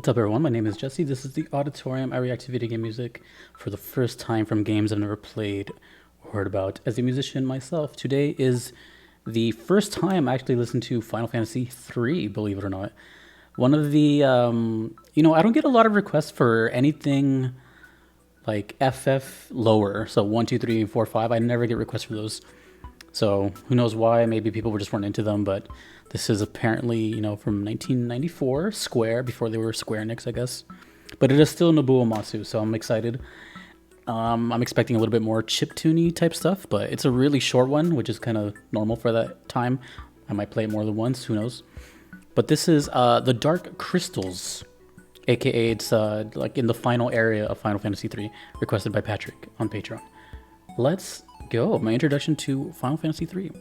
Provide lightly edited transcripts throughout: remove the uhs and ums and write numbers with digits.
up, everyone? My name is Jesse. This is the Auditorium. I react to video game music for the first time from games I've never played or heard about. As a musician myself, today is the first time I actually listened to Final Fantasy III, believe it or not. One of the, I don't get a lot of requests for anything like FF lower. So 1, 2, 3, 4, 5. I never get requests for those. So who knows why? Maybe people just weren't into them, but this is apparently, from 1994, Square, before they were Square Enix, I guess. But it is still Nobuo Uematsu, so I'm excited. I'm expecting a little bit more chiptune-y type stuff, but it's a really short one, which is kind of normal for that time. I might play it more than once, who knows. But this is The Dark Crystals, aka it's like in the final area of Final Fantasy III, requested by Patrick on Patreon. Let's go. My introduction to Final Fantasy III.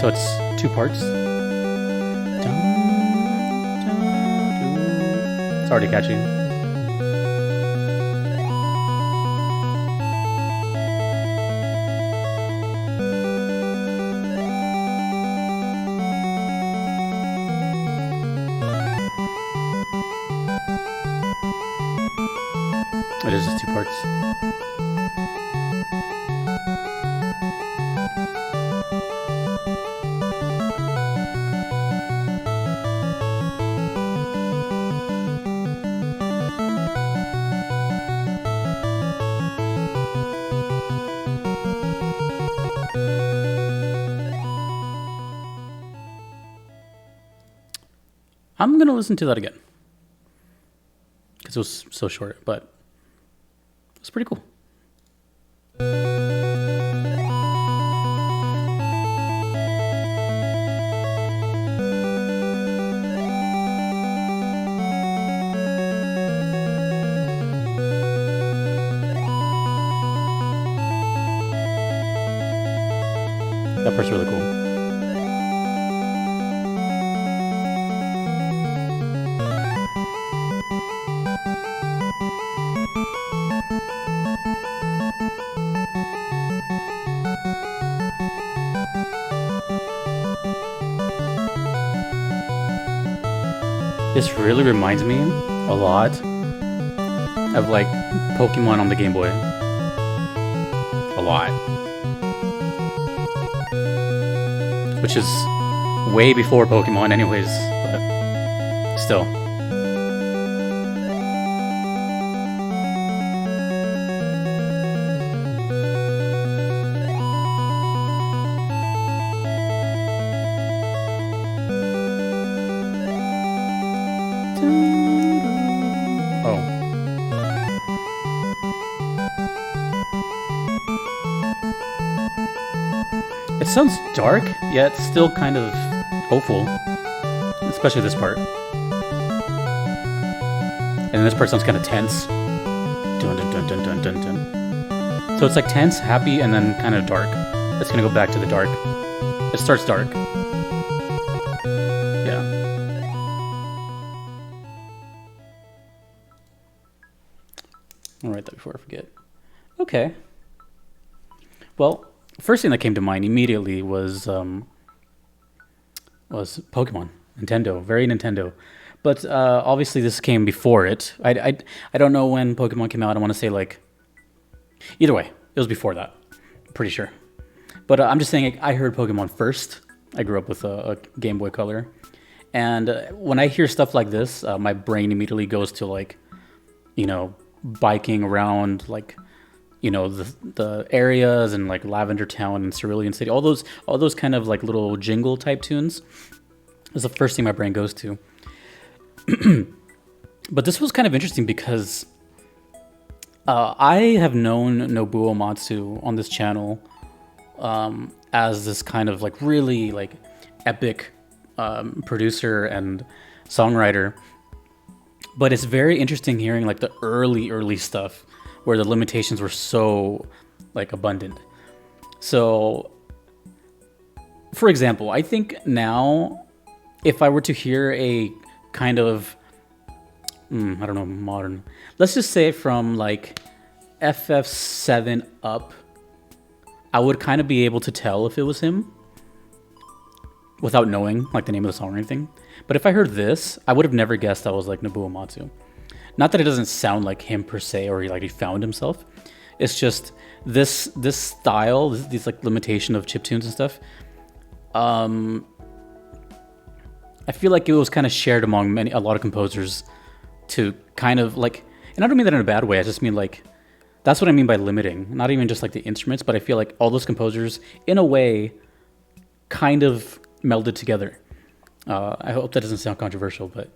So it's two parts. It's already catchy. It is just two parts. I'm going to listen to that again because it was so short, but it's pretty cool. That part's really cool. This really reminds me a lot of like Pokemon on the Game Boy. A lot. Which is way before Pokemon anyways, but still. Oh. It sounds dark, yet still kind of hopeful. Especially this part. And then this part sounds kind of tense. Dun dun dun dun dun dun dun. So it's like tense, happy, and then kind of dark. It's gonna go back to the dark. It starts dark. I'll write that before I forget. Okay. Well, first thing that came to mind immediately was Pokemon. Nintendo. Very Nintendo. But obviously this came before it. I don't know when Pokemon came out. I want to say like... Either way, it was before that. Pretty sure. But I'm just saying I heard Pokemon first. I grew up with a Game Boy Color. And when I hear stuff like this, my brain immediately goes to like, biking around like the areas and like Lavender Town and Cerulean City, all those kind of like little jingle type tunes is the first thing my brain goes to. But this was kind of interesting because I have known Nobuo Matsu on this channel as this kind of like really like epic producer and songwriter. But it's very interesting hearing like the early stuff where the limitations were so like abundant. So, for example, I think now if I were to hear a kind of I don't know, modern, let's just say from like FF7 up, I would kind of be able to tell if it was him without knowing like the name of the song or anything. But if I heard this, I would have never guessed that was like Nobuo Matsu. Not that it doesn't sound like him per se, or he found himself. It's just this style, these like limitation of chiptunes and stuff. I feel like it was kind of shared among a lot of composers to kind of like, and I don't mean that in a bad way. I just mean like, that's what I mean by limiting. Not even just like the instruments, but I feel like all those composers, in a way, kind of melded together. I hope that doesn't sound controversial, but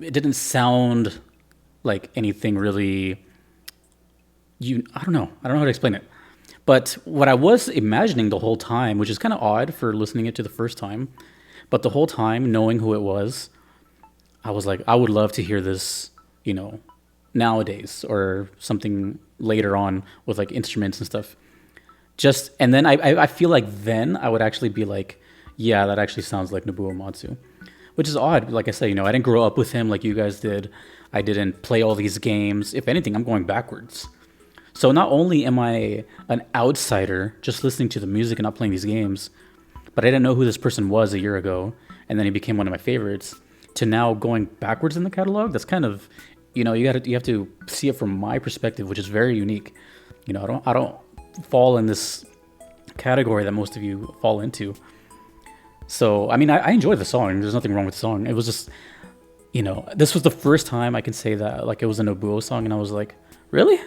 it didn't sound like anything really. I don't know how to explain it. But what I was imagining the whole time, which is kind of odd for listening it to the first time, but the whole time knowing who it was, I was like, I would love to hear this, nowadays or something later on with like instruments and stuff. And then I feel like then I would actually be like, yeah, that actually sounds like Nobuo Matsu, which is odd. Like I said, I didn't grow up with him like you guys did. I didn't play all these games. If anything, I'm going backwards. So not only am I an outsider just listening to the music and not playing these games, but I didn't know who this person was a year ago, and then he became one of my favorites, to now going backwards in the catalog. That's kind of, you have to see it from my perspective, which is very unique. I don't fall in this category that most of you fall into. So, I mean, I enjoyed the song. There's nothing wrong with the song. It was just, this was the first time I can say that like it was a Nobuo song, and I was like, really?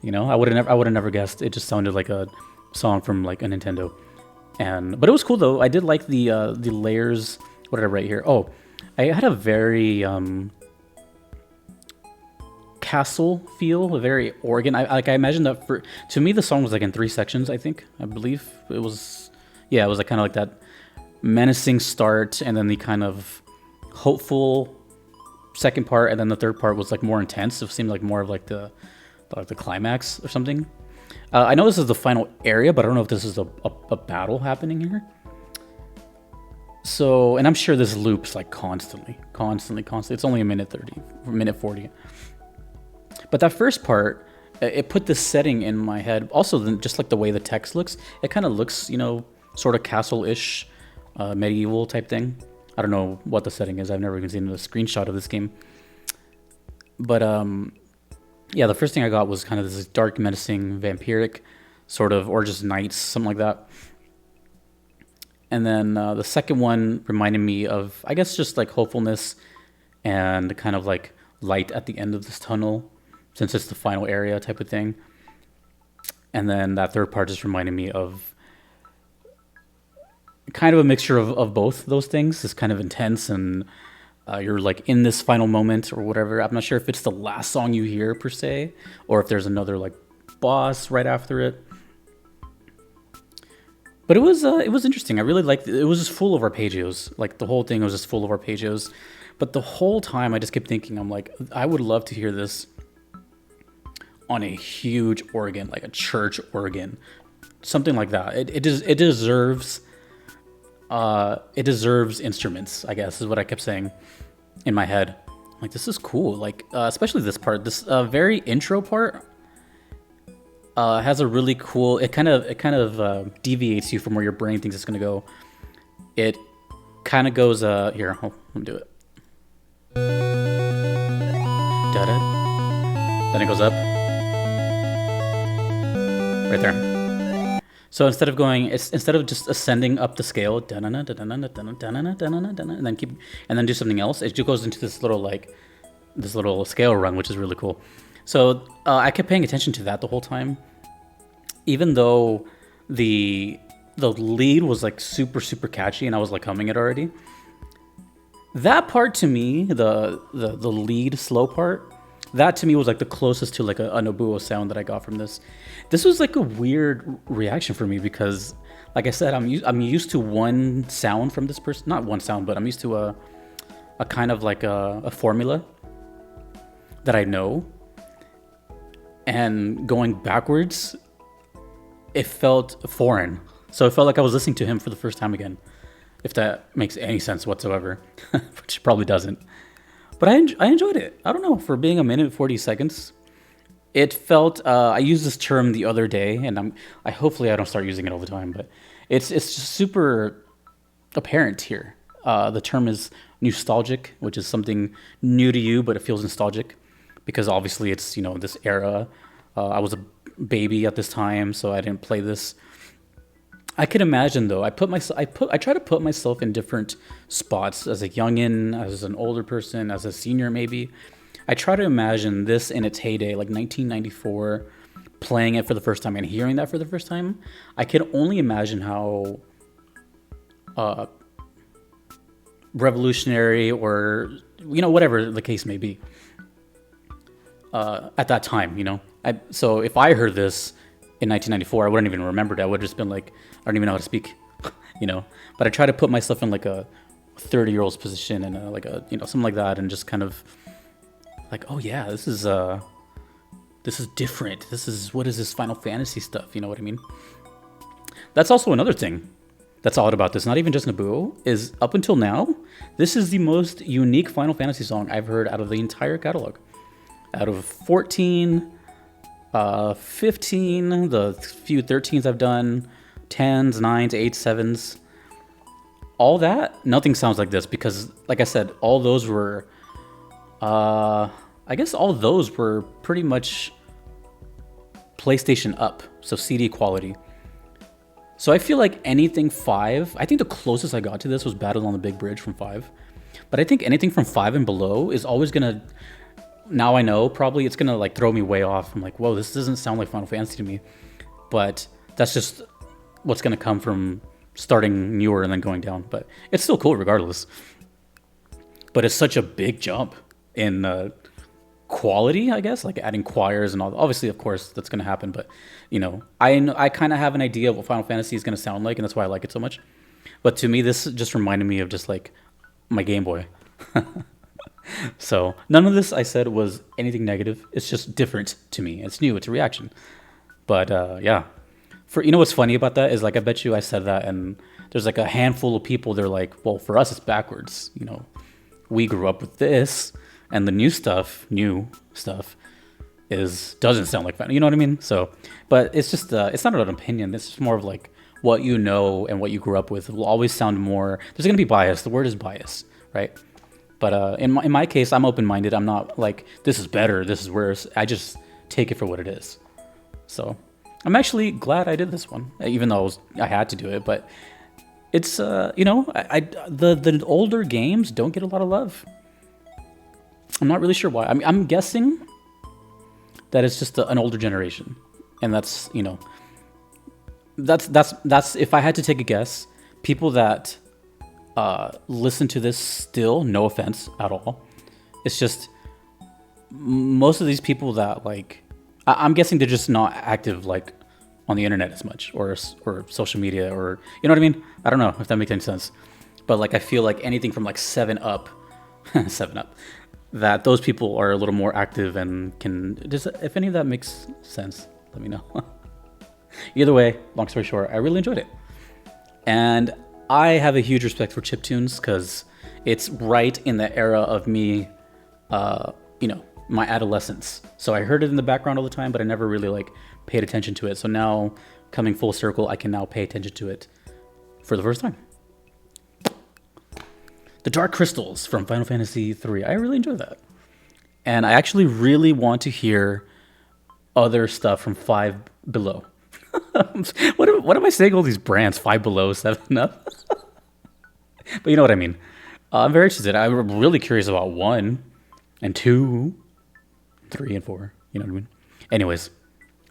I would have never guessed. It just sounded like a song from like a Nintendo. But it was cool though. I did like the layers. What did I write here? Oh, I had a very castle feel, a very organ. I imagine that to me the song was like in 3 sections. I believe it was. Yeah, it was like kind of like that menacing start, and then the kind of hopeful second part, and then the third part was like more intense. It seemed like more of like the climax or something. I know this is the final area, but I don't know if this is a battle happening here. So, and I'm sure this loops like constantly. It's only a minute 30, minute 40. But that first part, it put this setting in my head. Also, just like the way the text looks, it kind of looks, sort of castle-ish, medieval type thing. I don't know what the setting is. I've never even seen a screenshot of this game. But, yeah, the first thing I got was kind of this dark, menacing, vampiric sort of, or just knights, something like that. And then the second one reminded me of, I guess, just like hopefulness and kind of like light at the end of this tunnel, since it's the final area type of thing. And then that third part just reminded me of kind of a mixture of both those things. It's kind of intense, and you're like in this final moment or whatever. I'm not sure if it's the last song you hear per se, or if there's another like boss right after it. But it was interesting. I really liked it. It was just full of arpeggios. Like the whole thing was just full of arpeggios. But the whole time I just kept thinking, I'm like, I would love to hear this on a huge organ, like a church organ, something like that. It deserves instruments, I guess, is what I kept saying in my head. Like, this is cool. Like, especially this part, this very intro part. Has a really cool. It kind of deviates you from where your brain thinks it's gonna go. It kind of goes. Here, let me do it. Da-da. Then it goes up. Right there. So instead of just ascending up the scale, and then do something else, it just goes into this little scale run, which is really cool. So I kept paying attention to that the whole time, even though the the lead was like super super catchy and I was like humming it already. That part to me, the lead slow part, that to me was like the closest to like a Nobuo sound that I got from this. This was like a weird reaction for me because, like I said, I'm used to one sound from this person, not one sound, but I'm used to a kind of like a formula that I know, and going backwards, it felt foreign. So it felt like I was listening to him for the first time again, if that makes any sense whatsoever, which probably doesn't. But I enjoyed it. I don't know, for being a minute and 40 seconds, it felt. I used this term the other day, and I hopefully I don't start using it all the time, but it's just super apparent here. The term is nostalgic, which is something new to you, but it feels nostalgic because obviously it's this era. I was a baby at this time, so I didn't play this. I could imagine though. I try to put myself in different spots as a youngin, as an older person, as a senior maybe. I try to imagine this in its heyday, like 1994, playing it for the first time and hearing that for the first time. I can only imagine how uh, revolutionary or whatever the case may be at that time. So if I heard this in 1994, I wouldn't even remembered it. I would have just been like, I don't even know how to speak, you know. But I try to put myself in like a 30-year-old's position and like a something like that, and just kind of like, oh yeah, this is different. What is this Final Fantasy stuff? You know what I mean? That's also another thing that's odd about this. Not even just Nobuo, is up until now, this is the most unique Final Fantasy song I've heard out of the entire catalog. Out of 14, 15, the few 13s I've done, 10s, 9s, 8s, 7s, all that, nothing sounds like this because, like I said, all those were, I guess all those were pretty much PlayStation up, so CD quality. So I feel like anything 5, I think the closest I got to this was Battle on the Big Bridge from 5. But I think anything from 5 and below is always gonna, now I know, probably it's gonna like throw me way off. I'm like, whoa, this doesn't sound like Final Fantasy to me. But that's just what's gonna come from starting newer and then going down. But it's still cool regardless. But it's such a big jump in quality, I guess, like adding choirs and all. Obviously, of course, that's gonna happen. But I kind of have an idea of what Final Fantasy is gonna sound like, and that's why I like it so much. But to me, this just reminded me of just like my Game Boy. So none of this I said was anything negative. It's just different to me. It's new. It's a reaction. But yeah, for what's funny about that is, like, I bet you I said that and there's like a handful of people. They're like, well, for us it's backwards. We grew up with this, and the new stuff is doesn't sound like fun. You know what I mean? So, but it's just it's not an opinion. It's just more of like what you know and what you grew up with will always sound more. There's gonna be bias. The word is bias, right? But in my case, I'm open-minded. I'm not like, this is better, this is worse. I just take it for what it is. So I'm actually glad I did this one, even though I had to do it. But it's the older games don't get a lot of love. I'm not really sure why. I'm guessing that it's just an older generation, and that's that's if I had to take a guess, people that listen to this still, no offense at all. It's just most of these people that like, I'm guessing they're just not active like on the internet as much, or social media, or you know what I mean. I don't know if that makes any sense, but like I feel like anything from like 7 Up, 7 Up, that those people are a little more active and can. If any of that makes sense, let me know. Either way, long story short, I really enjoyed it, and I have a huge respect for chiptunes because it's right in the era of me, my adolescence. So I heard it in the background all the time, but I never really like paid attention to it. So now, coming full circle, I can now pay attention to it for the first time. The Dark Crystals from Final Fantasy III. I really enjoyed that. And I actually really want to hear other stuff from Five Below. What am I saying? All these brands, Five Below, 7 Up. But you know what I mean. I'm very interested. I'm really curious about 1 and 2, 3 and 4. You know what I mean? Anyways,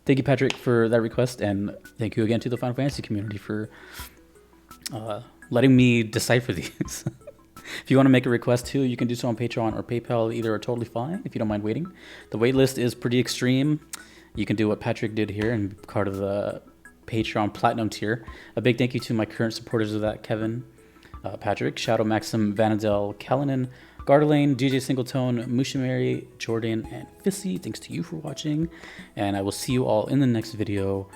thank you, Patrick, for that request, and thank you again to the Final Fantasy community for letting me decipher these. If you want to make a request too, you can do so on Patreon or PayPal. Either are totally fine if you don't mind waiting. The waitlist is pretty extreme. You can do what Patrick did here and be part of the Patreon Platinum tier. A big thank you to my current supporters of that: Kevin, Patrick, Shadow Maxim, Vanadel, Callanan, Gardelane, DJ Singletone, Mushimari, Jordan, and Fissy. Thanks to you for watching, and I will see you all in the next video.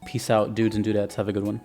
Peace out, dudes and dudettes. Have a good one.